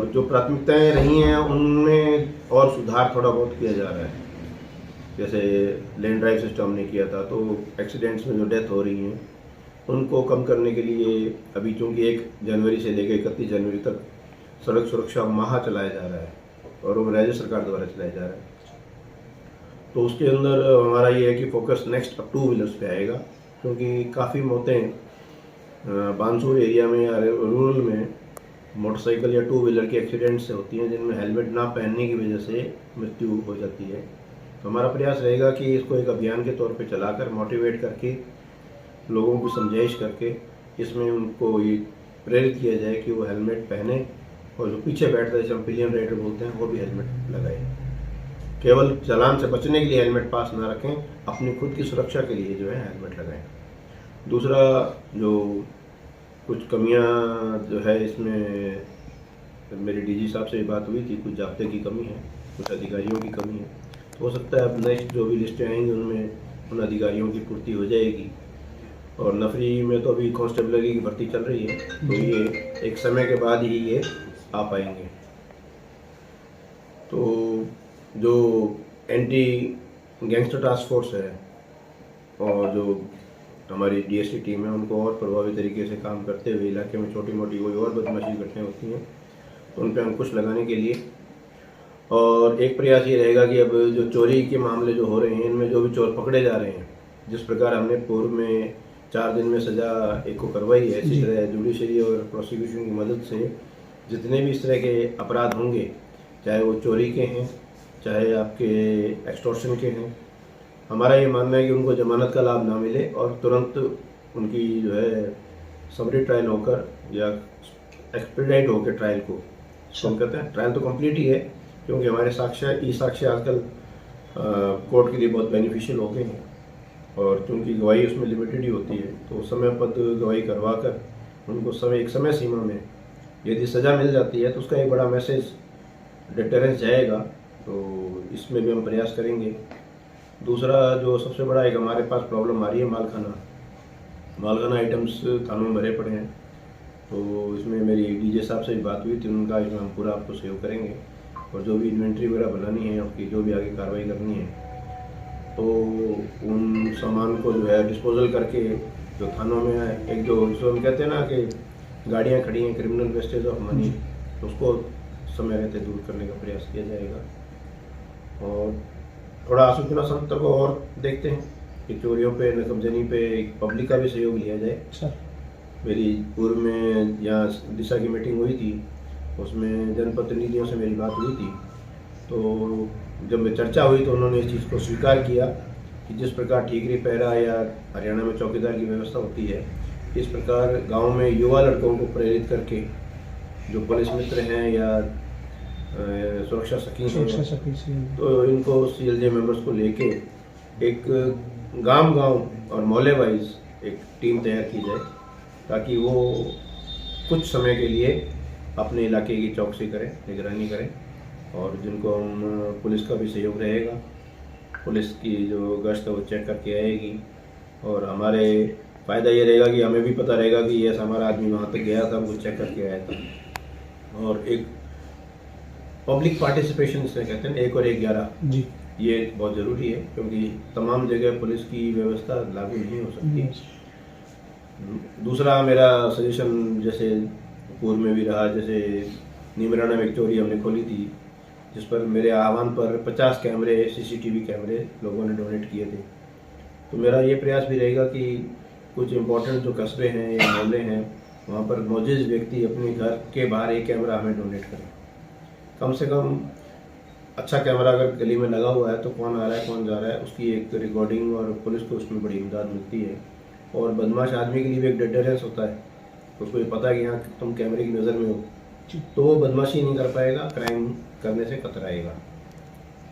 और जो प्राथमिकताएं रही हैं उनमें और सुधार थोड़ा बहुत किया जा रहा है। जैसे लेन ड्राइव सिस्टम हमने किया था, तो एक्सीडेंट्स में जो डेथ हो रही हैं उनको कम करने के लिए अभी चूँकि 1 जनवरी से लेकर 31 जनवरी तक सड़क सुरक्षा माह चलाया जा रहा है और वो राज्य सरकार द्वारा चलाया जा रहा है। तो उसके अंदर हमारा ये है कि फोकस नेक्स्ट अब 2 व्हीलर्स पे आएगा, क्योंकि काफ़ी मौतें बानसूर एरिया में या रूरल में मोटरसाइकिल या 2 व्हीलर के एक्सीडेंट से होती हैं, जिनमें हेलमेट ना पहनने की वजह से मृत्यु हो जाती है। तो हमारा प्रयास रहेगा कि इसको एक अभियान के तौर पे चलाकर मोटिवेट करके लोगों को समझाइश करके इसमें उनको ये प्रेरित किया जाए कि वो हेलमेट पहने और जो पीछे बैठता है, जैसे हम पिलियन राइडर बोलते हैं, वो भी हेलमेट लगाए। केवल चालान से बचने के लिए हेलमेट पास ना रखें, अपनी खुद की सुरक्षा के लिए जो है हेलमेट लगाएं। दूसरा, जो कुछ कमियां जो है इसमें मेरी डीजी साहब से बात हुई थी, कुछ जाब्ते की कमी है, कुछ अधिकारियों की कमी है। तो हो सकता है अब नेक्स्ट जो भी लिस्टें आएंगी उनमें उन अधिकारियों की पूर्ति हो जाएगी। और नफरी में तो अभी कांस्टेबलरी की भर्ती चल रही है, तो ये एक समय के बाद ही ये आ पाएंगे। तो जो एंटी गैंगस्टर टास्क फोर्स है और जो हमारी डीएसटी टीम है, उनको और प्रभावी तरीके से काम करते हुए इलाके में छोटी मोटी कोई और बदमाशी घटनाएं होती हैं तो उन पर अंकुश लगाने के लिए। और एक प्रयास ये रहेगा कि अब जो चोरी के मामले जो हो रहे हैं, इनमें जो भी चोर पकड़े जा रहे हैं, जिस प्रकार हमने पूर्व में 4 दिन में सज़ा एक को करवाई है, इसी तरह जुडिशरी और प्रोसिक्यूशन की मदद से जितने भी इस तरह के अपराध होंगे, चाहे वो चोरी के हैं, चाहे आपके एक्सटॉर्शन के हैं, हमारा ये मानना है कि उनको जमानत का लाभ ना मिले और तुरंत उनकी जो है समरी ट्रायल होकर या एक्सपीडाइट होकर ट्रायल को, हम कहते हैं ट्रायल तो कंप्लीट ही है, क्योंकि हमारे ई साक्ष्य आजकल कोर्ट के लिए बहुत बेनिफिशियल हो गए हैं। और क्योंकि गवाही उसमें लिमिटेड ही होती है, तो समयबद्ध गवाही करवा कर उनको एक समय सीमा में यदि सज़ा मिल जाती है तो उसका एक बड़ा मैसेज डिटरेंस जाएगा। तो इसमें भी हम प्रयास करेंगे। दूसरा, जो सबसे बड़ा एक हमारे पास प्रॉब्लम आ रही है, मालखाना आइटम्स थानों में भरे पड़े हैं। तो इसमें मेरी डीजे साहब से भी बात हुई थी, उनका इसमें हम पूरा आपको सहयोग करेंगे और जो भी इन्वेंट्री वगैरह बनानी है, उसकी जो भी आगे कार्रवाई करनी है, तो उन सामान को जो है डिस्पोजल करके जो थानों में एक जो हम कहते हैं ना कि गाड़ियाँ खड़ी हैं, क्रिमिनल वेस्टेज ऑफ मनी, उसको समय रहते दूर करने का प्रयास किया जाएगा। और थोड़ा आसूचना संतर को और देखते हैं कि चोरियों पे, नकबजनी पे पब्लिक का भी सहयोग लिया जाए। मेरी पूर्व में यहाँ दिशा की मीटिंग हुई थी, उसमें जनप्रतिनिधियों से मेरी बात हुई थी। तो जब चर्चा हुई तो उन्होंने इस चीज़ को स्वीकार किया कि जिस प्रकार ठीकरी पहरा या हरियाणा में चौकीदार की व्यवस्था होती है, इस प्रकार गांव में युवा लड़कों को प्रेरित करके जो पुलिस मित्र हैं या सुरक्षा सखी हैं, तो इनको सीएलजे मेंबर्स को लेके एक गांव और मोहल्ले वाइज एक टीम तैयार की जाए, ताकि वो कुछ समय के लिए अपने इलाके की चौकसी करें, निगरानी करें। और जिनको हम पुलिस का भी सहयोग रहेगा, पुलिस की जो गश्त है वो चेक करके आएगी और हमारे फ़ायदा ये रहेगा कि हमें भी पता रहेगा कि यस हमारा आदमी वहाँ तक गया था, वो चेक करके आया था। और एक पब्लिक पार्टिसिपेशन से कहते हैं 1 और 1 11 जी, ये बहुत ज़रूरी है, क्योंकि तमाम जगह पुलिस की व्यवस्था लागू नहीं हो सकती। दूसरा मेरा सजेशन, जैसे पूर्व में भी रहा, जैसे नीमराना में एक चोरी हमने खोली थी, जिस पर मेरे आह्वान पर 50 कैमरे, सीसीटीवी कैमरे लोगों ने डोनेट किए थे। तो मेरा ये प्रयास भी रहेगा कि कुछ इम्पोर्टेंट जो कस्बे हैं या मोहल्ले हैं, वहाँ पर मौजूद व्यक्ति अपने घर के बाहर एक कैमरा हमें डोनेट करें। कम से कम अच्छा कैमरा अगर गली में लगा हुआ है तो कौन आ रहा है, कौन जा रहा है, उसकी एक रिकॉर्डिंग और पुलिस को उसमें बड़ी इमदाद मिलती है। और बदमाश आदमी के लिए भी एक डिटरेंस होता है, उसको ये पता है कि यहाँ तुम कैमरे की नज़र में हो, तो वो बदमाशी नहीं कर पाएगा, क्राइम करने से कतराएगा।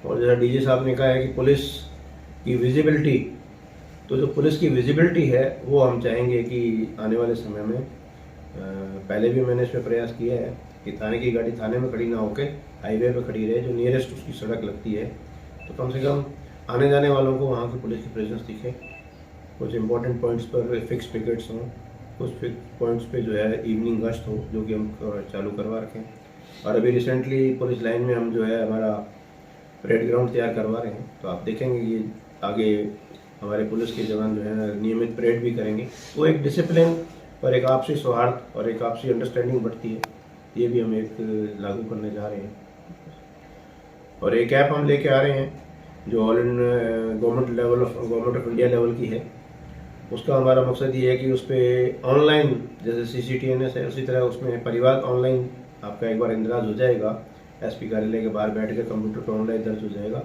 और जैसा डीजी साहब ने कहा है कि पुलिस की विजिबिलिटी, तो जो पुलिस की विजिबिलिटी है वो हम चाहेंगे कि आने वाले समय में, पहले भी मैंने इस पर प्रयास किया है कि थाने की गाड़ी थाने में खड़ी ना होकर हाईवे पे खड़ी रहे, जो नियरेस्ट उसकी सड़क लगती है, तो कम से कम आने जाने वालों को वहाँ की पुलिस की प्रेजेंस दिखे। कुछ इंपॉर्टेंट पॉइंट्स पर फिक्स पिकेट्स हों, कुछ फिक्स पॉइंट्स पे जो है इवनिंग गश्त हो, जो कि हम चालू करवा रखें। और अभी रिसेंटली पुलिस लाइन में हम जो है हमारा परेड ग्राउंड तैयार करवा रहे हैं, तो आप देखेंगे ये आगे हमारे पुलिस के जवान जो है नियमित परेड भी करेंगे। वो एक डिसिप्लिन और एक आपसी सौहार्द और एक आपसी अंडरस्टैंडिंग बढ़ती है, ये भी हम एक लागू करने जा रहे हैं। और एक ऐप हम लेके आ रहे हैं जो all in government of India level की है। उसका हमारा मकसद ये है कि उस पर ऑनलाइन जैसे CCTNS है, उसी तरह उसमें परिवार ऑनलाइन आपका एक बार इंदराज हो जाएगा, SP कार्यालय के बाहर बैठ के कंप्यूटर पर ऑनलाइन दर्ज हो जाएगा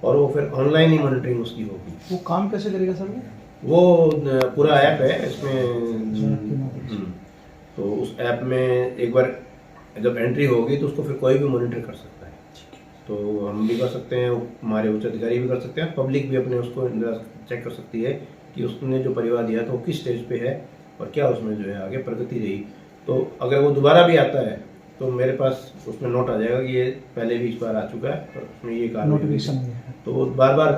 और वो फिर ऑनलाइन ही मॉनिटरिंग उसकी होगी। वो काम कैसे करेगा सर? वो पूरा ऐप है इसमें। तो उस ऐप में एक बार जब एंट्री होगी तो उसको फिर कोई भी मॉनिटर कर सकता है। तो हम भी कर सकते हैं, हमारे उच्च अधिकारी भी कर सकते हैं, पब्लिक भी अपने उसको चेक कर सकती है कि उसने जो परिवार दिया तो वो किस स्टेज पे है और क्या उसमें जो है आगे प्रगति रही। तो अगर वो दोबारा भी आता है तो मेरे पास उसमें नोट आ जाएगा कि ये पहले भी इस बार आ चुका है और उसमें ये कार्य, तो बार बार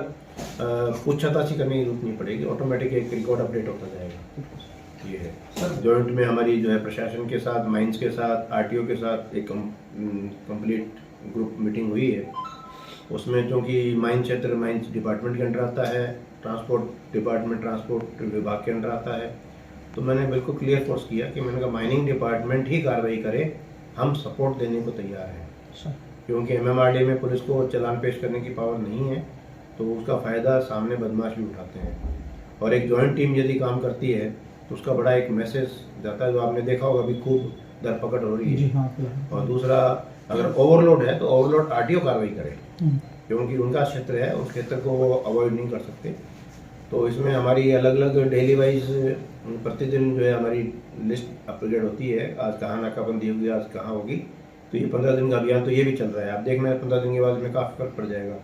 पूछताछ करने की जरूरत नहीं पड़ेगी, ऑटोमेटिक एक रिकॉर्ड अपडेट होता जाएगा। ये है सर, जॉइंट में हमारी जो है प्रशासन के साथ, माइंस के साथ, RTO के साथ एक कंप्लीट ग्रुप मीटिंग हुई है। उसमें क्योंकि माइंस क्षेत्र माइंस डिपार्टमेंट के अंडर आता है, ट्रांसपोर्ट डिपार्टमेंट ट्रांसपोर्ट विभाग के अंडर आता है, तो मैंने बिल्कुल क्लियर फोर्स किया कि मैंने कहा माइनिंग डिपार्टमेंट ही कार्रवाई करे, हम सपोर्ट देने को तैयार हैं। क्योंकि MMRDA में पुलिस को चालान पेश करने की पावर नहीं है, तो उसका फ़ायदा सामने बदमाश भी उठाते हैं। और एक जॉइंट टीम यदि काम करती है तो उसका बड़ा एक मैसेज जाता है, जो आपने देखा होगा अभी खूब धरपकड़ हो रही है। और दूसरा, अगर ओवरलोड है तो ओवरलोड RTO कार्रवाई करे, क्योंकि उनका क्षेत्र है, उस क्षेत्र को वो अवॉइड नहीं कर सकते। तो इसमें हमारी अलग अलग डेली वाइज प्रतिदिन जो है हमारी लिस्ट अपडेट होती है, आज कहाँ नाकाबंदी होगी, आज कहाँ होगी। तो ये 15 दिन का अभियान तो ये भी चल रहा है, आप देखना 15 दिन के बाद में काफ़ी फर्क पड़ जाएगा।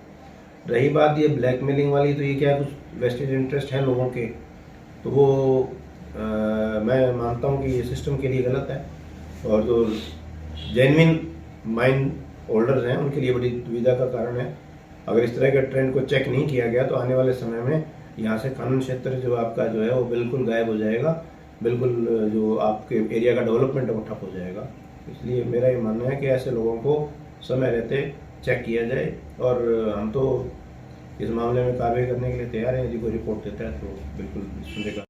रही बात ये ब्लैकमेलिंग वाली, तो ये क्या कुछ वेस्टेड इंटरेस्ट है लोगों के, तो वो मैं मानता हूँ कि ये सिस्टम के लिए गलत है, और जो जेन्युइन माइन होल्डर्स हैं उनके लिए बड़ी दुविधा का कारण है। अगर इस तरह के ट्रेंड को चेक नहीं किया गया तो आने वाले समय में यहाँ से कानून क्षेत्र जो आपका जो है वो बिल्कुल गायब हो जाएगा, बिल्कुल जो आपके एरिया का डेवलपमेंट है वो ठप हो जाएगा। इसलिए मेरा ये मानना है कि ऐसे लोगों को समय रहते चेक किया जाए, और हम तो इस मामले में कार्रवाई करने के लिए तैयार हैं। यदि कोई रिपोर्ट देता है तो बिल्कुल सुनेगा।